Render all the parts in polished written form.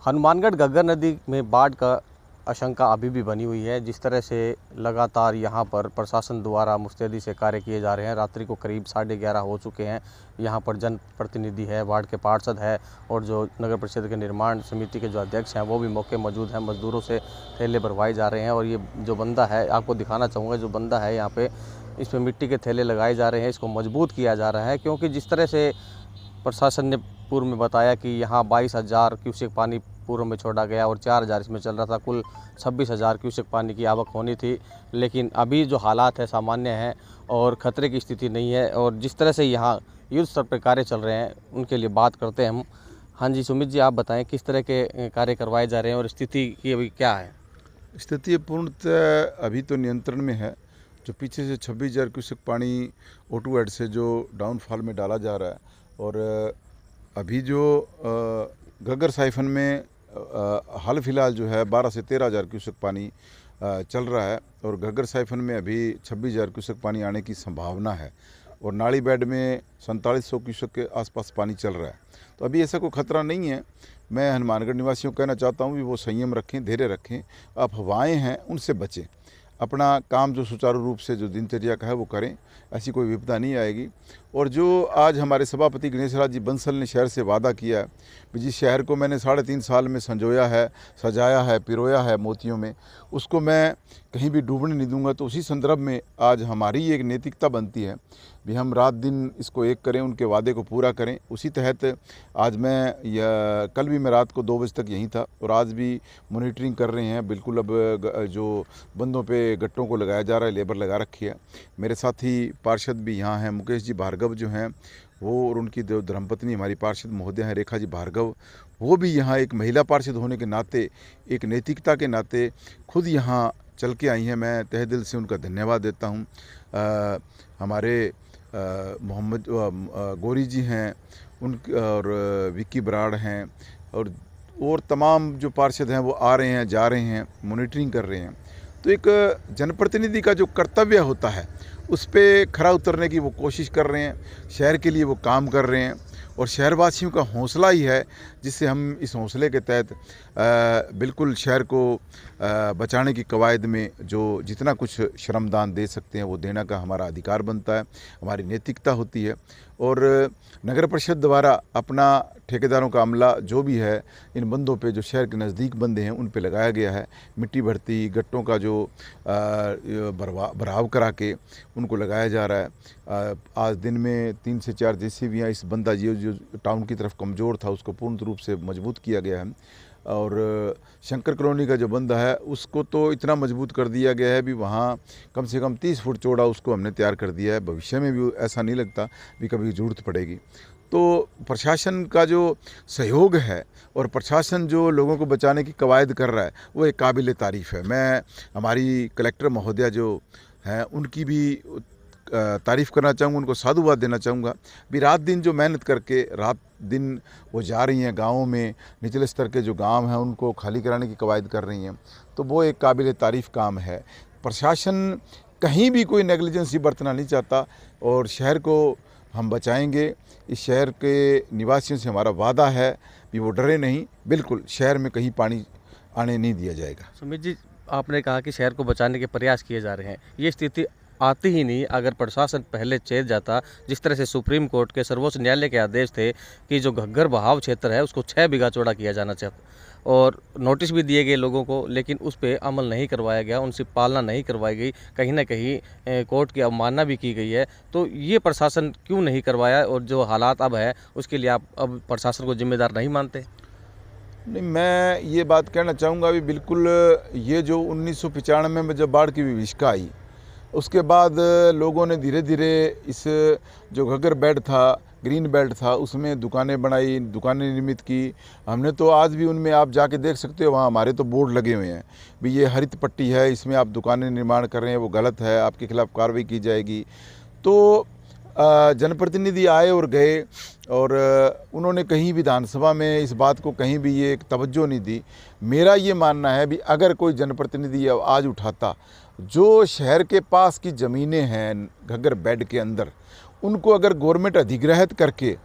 हनुमानगढ़ घग्गर नदी में बाढ़ का आशंका अभी भी बनी हुई है। जिस तरह से लगातार यहाँ पर प्रशासन द्वारा मुस्तैदी से कार्य किए जा रहे हैं। रात्रि को करीब 11:30 हो चुके हैं। यहाँ पर जनप्रतिनिधि है, वार्ड के पार्षद है और जो नगर परिषद के निर्माण समिति के जो अध्यक्ष हैं वो भी मौके मौजूद हैं। मजदूरों से थैले भरवाए जा रहे हैं और ये जो बंदा है, आपको दिखाना चाहूँगा, जो बंदा है यहाँ पे, इसमें मिट्टी के थैले लगाए जा रहे हैं। इसको मजबूत किया जा रहा है क्योंकि जिस तरह से प्रशासन ने पूर्व में बताया कि यहाँ 22,000 क्यूसेक पानी पूर्व में छोड़ा गया और 4,000 इसमें चल रहा था। कुल 26,000 क्यूसेक पानी की आवक होनी थी, लेकिन अभी जो हालात है सामान्य हैं और ख़तरे की स्थिति नहीं है। और जिस तरह से यहाँ युद्ध स्तर पर कार्य चल रहे हैं उनके लिए बात करते हैं हम। हाँ जी सुमित जी, आप बताएं किस तरह के कार्य करवाए जा रहे हैं और स्थिति की अभी क्या है? स्थिति पूर्णतः अभी तो नियंत्रण में है। जो पीछे से 26,000 क्यूसेक पानी O2 हेड से जो डाउनफॉल में डाला जा रहा है और अभी जो घग्गर साइफन में हाल फिलहाल जो है 12 से 13,000 क्यूसेक पानी चल रहा है और घग्गर साइफन में अभी 26,000 क्यूसेक पानी आने की संभावना है और नाली बेड में 4700 क्यूसेक के आसपास पानी चल रहा है। तो अभी ऐसा कोई ख़तरा नहीं है। मैं हनुमानगढ़ निवासियों को कहना चाहता हूँ कि वो संयम रखें, धैर्य रखें, अफवाहें हैं उनसे बचें, अपना काम जो सुचारू रूप से जो दिनचर्या का है वो करें, ऐसी कोई विपदा नहीं आएगी। और जो आज हमारे सभापति गणेश राज जी बंसल ने शहर से वादा किया है कि जिस शहर को मैंने 3.5 साल में संजोया है, सजाया है, पिरोया है मोतियों में, उसको मैं कहीं भी डूबने नहीं दूंगा। तो उसी संदर्भ में आज हमारी एक नैतिकता बनती है भी हम रात दिन इसको एक करें, उनके वादे को पूरा करें। उसी तहत आज मैं कल भी मैं रात को 2 बजे तक यहीं था और आज भी मॉनिटरिंग कर रहे हैं। बिल्कुल अब जो बंदों पे गट्टों को लगाया जा रहा है, लेबर लगा रखी है। मेरे साथी पार्षद भी यहाँ हैं, मुकेश जी भार्गव जो हैं वो, और उनकी धर्मपत्नी हमारी पार्षद महोदया हैं रेखा जी भार्गव, वो भी यहाँ एक महिला पार्षद होने के नाते, एक नैतिकता के नाते खुद यहाँ चल के आई हैं। मैं तहे दिल से उनका धन्यवाद देता हूँ। हमारे मोहम्मद गौरी जी हैं उन और विक्की बराड़ हैं और तमाम जो पार्षद हैं वो आ रहे हैं, जा रहे हैं, मॉनिटरिंग कर रहे हैं। तो एक जनप्रतिनिधि का जो कर्तव्य होता है उस पे खरा उतरने की वो कोशिश कर रहे हैं, शहर के लिए वो काम कर रहे हैं और शहरवासियों का हौसला ही है जिससे हम इस हौसले के तहत बिल्कुल शहर को बचाने की कवायद में जो जितना कुछ श्रमदान दे सकते हैं वो देना का हमारा अधिकार बनता है, हमारी नैतिकता होती है। और नगर परिषद द्वारा अपना ठेकेदारों का अमला जो भी है इन बंदों पे, जो शहर के नज़दीक बंदे हैं उन पे लगाया गया है। मिट्टी भर्ती, गट्टों का जो भराव करा के उनको लगाया जा रहा है। आज दिन में 3 से 4 JCB इस बंदा जो टाउन की तरफ कमज़ोर था उसको पूर्ण रूप से मजबूत किया गया है। और शंकर कॉलोनी का जो बंदा है उसको तो इतना मजबूत कर दिया गया है भी वहाँ कम से कम 30 फुट चौड़ा उसको हमने तैयार कर दिया है। भविष्य में भी ऐसा नहीं लगता भी कभी ज़रूरत पड़ेगी। तो प्रशासन का जो सहयोग है और प्रशासन जो लोगों को बचाने की कवायद कर रहा है वो एक काबिल तारीफ़ है। मैं हमारी कलेक्टर महोदया जो हैं उनकी भी तारीफ़ करना चाहूँगा, उनको साधुवाद देना चाहूँगा भी रात दिन जो मेहनत करके रात दिन वो जा रही हैं गाँवों में, निचले स्तर के जो गांव हैं उनको खाली कराने की कवायद कर रही हैं। तो वो एक काबिल तारीफ़ काम है। प्रशासन कहीं भी कोई नेग्लिजेंसी बरतना नहीं चाहता और शहर को हम बचाएंगे। इस शहर के निवासियों से हमारा वादा है कि वो डरे नहीं, बिल्कुल शहर में कहीं पानी आने नहीं दिया जाएगा। सुमित जी, आपने कहा कि शहर को बचाने के प्रयास किए जा रहे हैं, ये स्थिति आती ही नहीं अगर प्रशासन पहले चेत जाता। जिस तरह से सुप्रीम कोर्ट के सर्वोच्च न्यायालय के आदेश थे कि जो घग्गर बहाव क्षेत्र है उसको 6 बीघा चौड़ा किया जाना चाहिए और नोटिस भी दिए गए लोगों को, लेकिन उस पर अमल नहीं करवाया गया, उनसे पालना नहीं करवाई गई, कहीं ना कहीं कोर्ट की अवमानना भी की गई है। तो ये प्रशासन क्यों नहीं करवाया और जो हालात अब है उसके लिए आप अब प्रशासन को जिम्मेदार नहीं मानते? नहीं, मैं ये बात कहना चाहूँगा भी बिल्कुल ये जो 1995 में जब बाढ़ की विभीषिका आई उसके बाद लोगों ने धीरे धीरे इस जो घग्गर बेल्ट था, ग्रीन बेल्ट था, उसमें दुकानें बनाई, दुकानें निर्मित की। हमने तो आज भी उनमें आप जाके देख सकते हो, वहाँ हमारे तो बोर्ड लगे हुए हैं भी ये हरित पट्टी है, इसमें आप दुकानें निर्माण कर रहे हैं, वो गलत है, आपके खिलाफ़ कार्रवाई की जाएगी। तो जनप्रतिनिधि आए और गए और उन्होंने कहीं विधानसभा में इस बात को कहीं भी ये एक तवज्जो नहीं दी। मेरा ये मानना है भी अगर कोई जनप्रतिनिधि आज उठाता, जो शहर के पास की ज़मीनें हैं घग्गर बेड के अंदर, उनको अगर गवर्नमेंट अधिग्रहित करके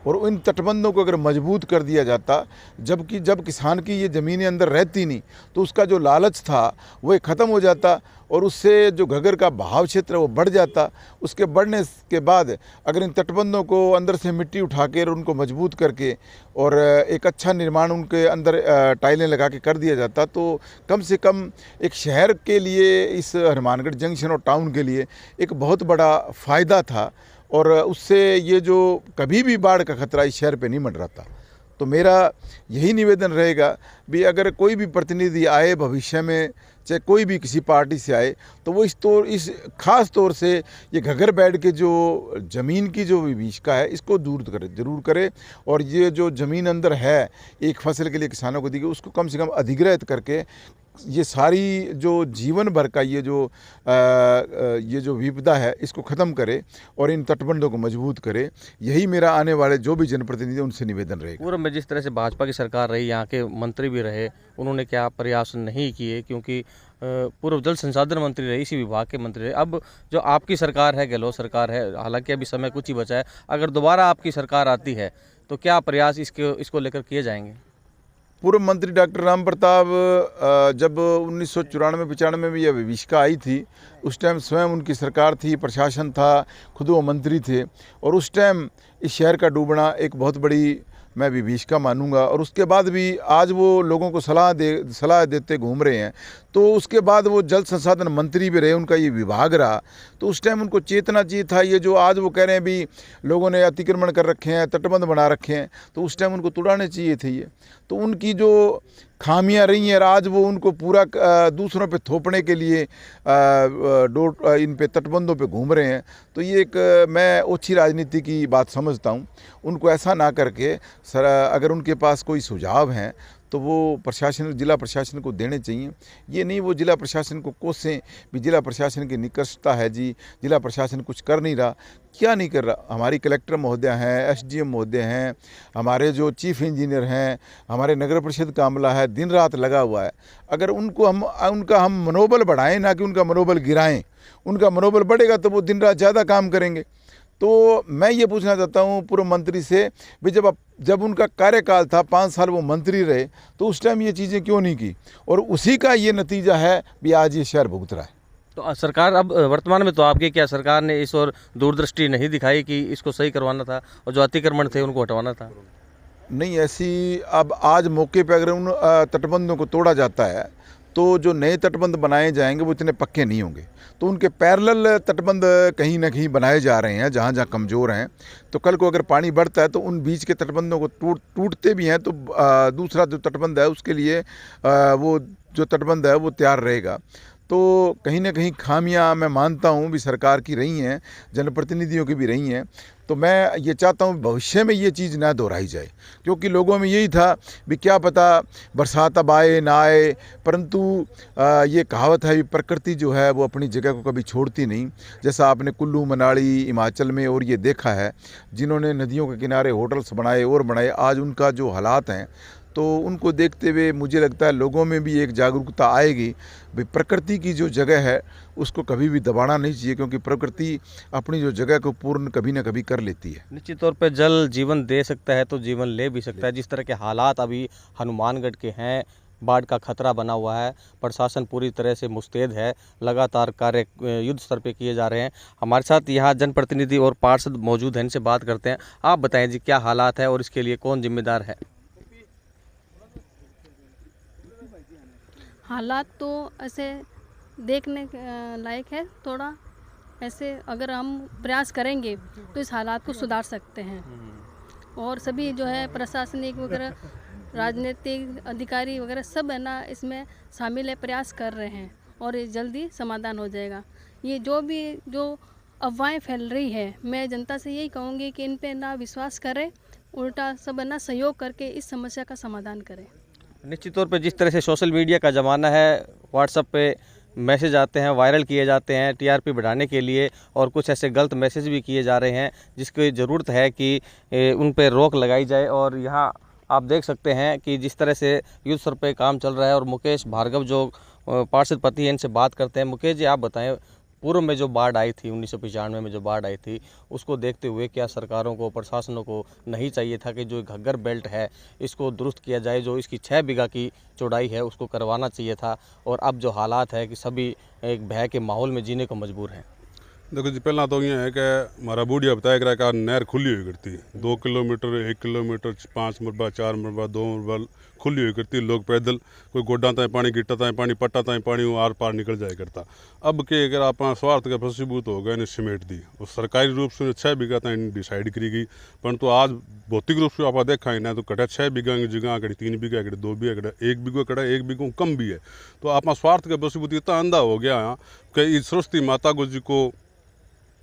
और इन तटबंधों को अगर मजबूत कर दिया जाता, जबकि जब किसान की ये ज़मीनें अंदर रहती नहीं तो उसका जो लालच था वो ख़त्म हो जाता और उससे जो घग्गर का बहाव क्षेत्र है वो बढ़ जाता। उसके बढ़ने के बाद अगर इन तटबंधों को अंदर से मिट्टी उठा के और उनको मजबूत करके और एक अच्छा निर्माण उनके अंदर टाइलें लगा के कर दिया जाता तो कम से कम एक शहर के लिए, इस हनुमानगढ़ जंक्शन और टाउन के लिए एक बहुत बड़ा फ़ायदा था और उससे ये जो कभी भी बाढ़ का खतरा इस शहर पे नहीं मंडराता। तो मेरा यही निवेदन रहेगा भी अगर कोई भी प्रतिनिधि आए भविष्य में, चाहे कोई भी किसी पार्टी से आए, तो वो इस खास तौर से ये घग्गर बेड के जो ज़मीन की जो विभीषिका है इसको दूर ज़रूर करे और ये जो ज़मीन अंदर है एक फसल के लिए किसानों को दी गई उसको कम से कम अधिग्रहित करके ये सारी जो जीवन भर का ये जो विपदा है इसको ख़त्म करे और इन तटबंधों को मजबूत करे। यही मेरा आने वाले जो भी जनप्रतिनिधि उनसे निवेदन रहेगा। पूर्व में जिस तरह से भाजपा की सरकार रही, यहाँ के मंत्री भी रहे, उन्होंने क्या प्रयास नहीं किए? क्योंकि पूर्व जल संसाधन मंत्री रहे, इसी विभाग के मंत्री रहे। अब जो आपकी सरकार है, गहलोत सरकार है, हालांकि अभी समय कुछ ही बचा है, अगर दोबारा आपकी सरकार आती है तो क्या प्रयास इसको लेकर किए जाएंगे? पूर्व मंत्री डॉक्टर राम प्रताप जब 1994-95 में भी यह विभीषिका आई थी, उस टाइम स्वयं उनकी सरकार थी, प्रशासन था, खुद वो मंत्री थे और उस टाइम इस शहर का डूबना एक बहुत बड़ी मैं विभीषिका मानूंगा। और उसके बाद भी आज वो लोगों को सलाह देते घूम रहे हैं, तो उसके बाद वो जल संसाधन मंत्री भी रहे, उनका ये विभाग रहा, तो उस टाइम उनको चेतना चाहिए था। ये जो आज वो कह रहे हैं भी लोगों ने अतिक्रमण कर रखे हैं, तटबंध बना रखे हैं, तो उस टाइम उनको तुड़ाने चाहिए थे ये। तो उनकी जो खामियां रही हैं आज वो उनको पूरा दूसरों पे थोपने के लिए इन पे तटबंधों पे घूम रहे हैं। तो ये एक मैं ओछी राजनीति की बात समझता हूँ। उनको ऐसा ना करके सर अगर उनके पास कोई सुझाव हैं तो वो जिला प्रशासन को देने चाहिए। ये नहीं वो जिला प्रशासन को कोसें भी जिला प्रशासन की निकष्टता है जी, जिला प्रशासन कुछ कर नहीं रहा। क्या नहीं कर रहा? हमारी कलेक्टर महोदय हैं, एसडीएम महोदय हैं, हमारे जो चीफ इंजीनियर हैं, हमारे नगर परिषद का अमला है, दिन रात लगा हुआ है। अगर उनका हम मनोबल बढ़ाएं, ना कि उनका मनोबल गिराएं। उनका मनोबल बढ़ेगा तो वो दिन रात ज़्यादा काम करेंगे। तो मैं ये पूछना चाहता हूँ पूर्व मंत्री से भी जब उनका कार्यकाल था 5 साल वो मंत्री रहे, तो उस टाइम ये चीज़ें क्यों नहीं की? और उसी का ये नतीजा है भी आज ये शहर भुगत रहा है। तो सरकार अब वर्तमान में तो आपकी क्या सरकार ने इस और दूरदृष्टि नहीं दिखाई कि इसको सही करवाना था और जो अतिक्रमण थे उनको हटवाना था? नहीं, ऐसी अब आज मौके पर अगर उन तटबंधों को तोड़ा जाता है तो जो नए तटबंध बनाए जाएंगे वो इतने पक्के नहीं होंगे। तो उनके पैरेलल तटबंध कहीं ना कहीं बनाए जा रहे हैं जहाँ जहाँ कमज़ोर हैं। तो कल को अगर पानी बढ़ता है तो उन बीच के तटबंधों को टूटते भी हैं तो दूसरा जो तटबंध है उसके लिए वो जो तटबंध है वो तैयार रहेगा। तो कहीं ना कहीं खामियां मैं मानता हूं भी सरकार की रही हैं, जनप्रतिनिधियों की भी रही हैं। तो मैं ये चाहता हूं भविष्य में ये चीज़ ना दोहराई जाए, क्योंकि लोगों में यही था भी क्या पता बरसात अब आए ना आए, परंतु ये कहावत है भी प्रकृति जो है वो अपनी जगह को कभी छोड़ती नहीं। जैसा आपने कुल्लू मनाली हिमाचल में और ये देखा है, जिन्होंने नदियों के किनारे होटल्स बनाए और बनाए, आज उनका जो हालात हैं तो उनको देखते हुए मुझे लगता है लोगों में भी एक जागरूकता आएगी भाई प्रकृति की जो जगह है उसको कभी भी दबाना नहीं चाहिए, क्योंकि प्रकृति अपनी जो जगह को पूर्ण कभी ना कभी कर लेती है। निश्चित तौर पे जल जीवन दे सकता है तो जीवन ले भी सकता है। जिस तरह के हालात अभी हनुमानगढ़ के हैं, बाढ़ का खतरा बना हुआ है, प्रशासन पूरी तरह से मुस्तैद है, लगातार कार्य युद्ध स्तर पे किए जा रहे हैं। हमारे साथ यहाँ जनप्रतिनिधि और पार्षद मौजूद हैं, इनसे बात करते हैं। आप बताएं जी क्या हालात है और इसके लिए कौन जिम्मेदार है? हालात तो ऐसे देखने लायक है, थोड़ा ऐसे अगर हम प्रयास करेंगे तो इस हालात को सुधार सकते हैं। और सभी जो है प्रशासनिक वगैरह राजनीतिक अधिकारी वगैरह सब है ना इसमें शामिल है, प्रयास कर रहे हैं और ये जल्दी समाधान हो जाएगा। ये जो अफवाहें फैल रही है, मैं जनता से यही कहूँगी कि इन पे ना विश्वास करें, उल्टा सब है ना सहयोग करके इस समस्या का समाधान करें। निश्चित तौर पे जिस तरह से सोशल मीडिया का ज़माना है, व्हाट्सएप पे मैसेज आते हैं, वायरल किए जाते हैं टीआरपी बढ़ाने के लिए, और कुछ ऐसे गलत मैसेज भी किए जा रहे हैं जिसकी ज़रूरत है कि उन पे रोक लगाई जाए। और यहाँ आप देख सकते हैं कि जिस तरह से युद्ध स्तर पे काम चल रहा है। और मुकेश भार्गव जो पार्षद पति हैं, इनसे बात करते हैं। मुकेश जी, आप बताएं पूर्व में जो बाढ़ आई थी 1995 में जो बाढ़ आई थी, उसको देखते हुए क्या सरकारों को, प्रशासनों को नहीं चाहिए था कि जो घग्गर बेल्ट है इसको दुरुस्त किया जाए, जो इसकी 6 बीघा की चौड़ाई है उसको करवाना चाहिए था। और अब जो हालात है कि सभी एक भय के माहौल में जीने को मजबूर हैं। देखो जी, पहला तो ये है कि हमारा बूढ़िया बताया करा कि नहर खुली हुई करती है 2 किलोमीटर 1 किलोमीटर 5 मरबा 4 मरबा 2 मरबा खुली हुई करती है। लोग पैदल कोई गोडा ताएं पानी, गिट्टा ताएं पानी, पट्टा ताएं पानी वो आर पार निकल जाया करता। अब के अगर आप स्वार्थ के फसीभूत हो गए ने समेट दी और सरकारी रूप से 6 बीघा ताएं डिसाइड करी गई, परंतु आज भौतिक रूप से आप देखा ही ना तो कटा 6 बीघा की जगह कड़ी 3 बीघा कड़ी 2 बीघा कड़ा 1 बीघो कड़ा 1 बीघो कम भी है। तो आप स्वार्थ के फसीभूत इतना अंधा हो गया कि इस सरस्वती माता को जी को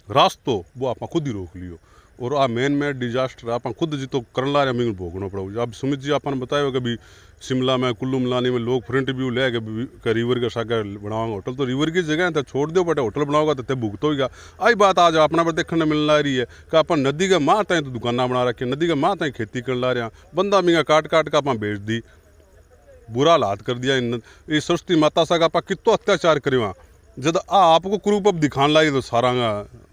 रास्तो वो आप खुद ही रोक लियो। और आ मेन डिजास्टर आप खुद जी तो कर ला रहे भोगना पड़ो। अब सुमित जी आपने बताया कि भी शिमला में कुल्लू मनाली में लोग फ्रंट व्यू ले के रिवर के सागर बनाओगे होटल, तो रिवर की जगह तो छोड़ दो बटे होटल बनाओगा तो भुगत होगा। आई बात आज अपना पर देखने मिल रही है कि आप नदी के माँ तय तो दुकाना बना रखी, नदी के माँ तय खेती कर ला रहे, बंदा मीगा काट काट का आप बेच दी, बुरा हालात कर दिया। ये सरस्वती माता सा आप कितो अत्याचार करें जब आपको क्रूप अब दिखाने लगे तो सारा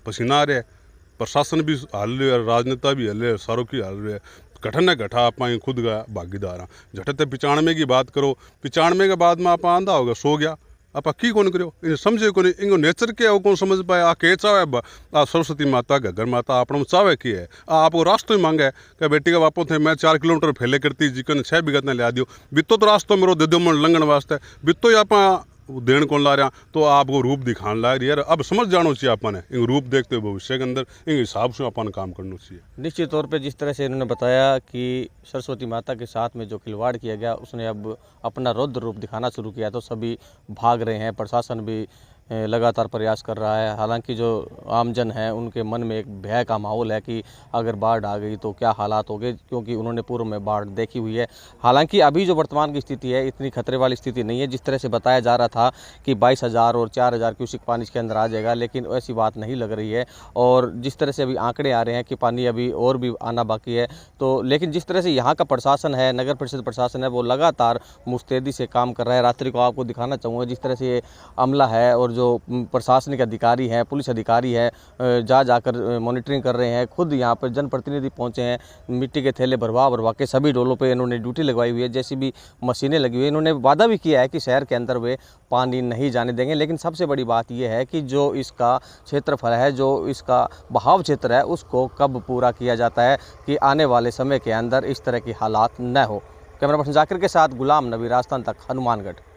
पसीना आ रहा है। प्रशासन भी हल रहे है, राजनेता भी हल रहे है, सारों की हल रहे है। घटन है घटा आप खुद का भागीदार हाँ। झटते 95 की बात करो, 95 के बाद में आप आंधा होगा सो गया, आप की कौन करो इन समझे को नहीं, इनको नेचर क्या है कौन समझ पाए। आ के चाहे आ सरस्वती माता घगर माता आप चाहे की है आपको रास्तों ही मांगा है कि बेटी का वापो थे मैं 4 किलोमीटर फैले करती जिकन 6 बीघा ने लिया दियो, बितो तो रास्तों मेरे दे दो मन लंघन वास्ते, बितो ही आप देन कौन ला रहा तो आपको रूप दिखाने ला रही है। अब समझ जाना चाहिए अपन इन रूप देखते हुए भविष्य के अंदर इन हिसाब से अपन काम करना चाहिए। निश्चित तौर पे जिस तरह से इन्होंने बताया कि सरस्वती माता के साथ में जो खिलवाड़ किया गया उसने अब अपना रौद्र रूप दिखाना शुरू किया, तो सभी भाग रहे हैं। प्रशासन भी लगातार प्रयास कर रहा है। हालांकि जो आमजन है उनके मन में एक भय का माहौल है कि अगर बाढ़ आ गई तो क्या हालात होंगे, क्योंकि उन्होंने पूर्व में बाढ़ देखी हुई है। हालांकि अभी जो वर्तमान की स्थिति है इतनी खतरे वाली स्थिति नहीं है। जिस तरह से बताया जा रहा था कि 22,000 और 4,000 क्यूसेक पानी इसके अंदर आ जाएगा, लेकिन ऐसी बात नहीं लग रही है। और जिस तरह से अभी आंकड़े आ रहे हैं कि पानी अभी और भी आना बाकी है, तो लेकिन जिस तरह से यहाँ का प्रशासन है, नगर परिषद प्रशासन है, वो लगातार मुस्तैदी से काम कर रहा है। रात्रि को आपको दिखाना चाहूँगा जिस तरह से ये अमला है और जो प्रशासनिक अधिकारी हैं, पुलिस अधिकारी है, जाकर मॉनिटरिंग कर रहे हैं। खुद यहाँ पर जनप्रतिनिधि पहुँचे हैं, मिट्टी के थैले भरवा के सभी डोलों पे इन्होंने ड्यूटी लगवाई हुई है, जैसी भी मशीनें लगी हुई है। इन्होंने वादा भी किया है कि शहर के अंदर वे पानी नहीं जाने देंगे। लेकिन सबसे बड़ी बात यह है कि जो इसका क्षेत्रफल है, जो इसका बहाव क्षेत्र है, उसको कब पूरा किया जाता है कि आने वाले समय के अंदर इस तरह की हालात न हो। कैमरा पर्सन जाकिर के साथ गुलाम नबी, राजस्थान तक, हनुमानगढ़।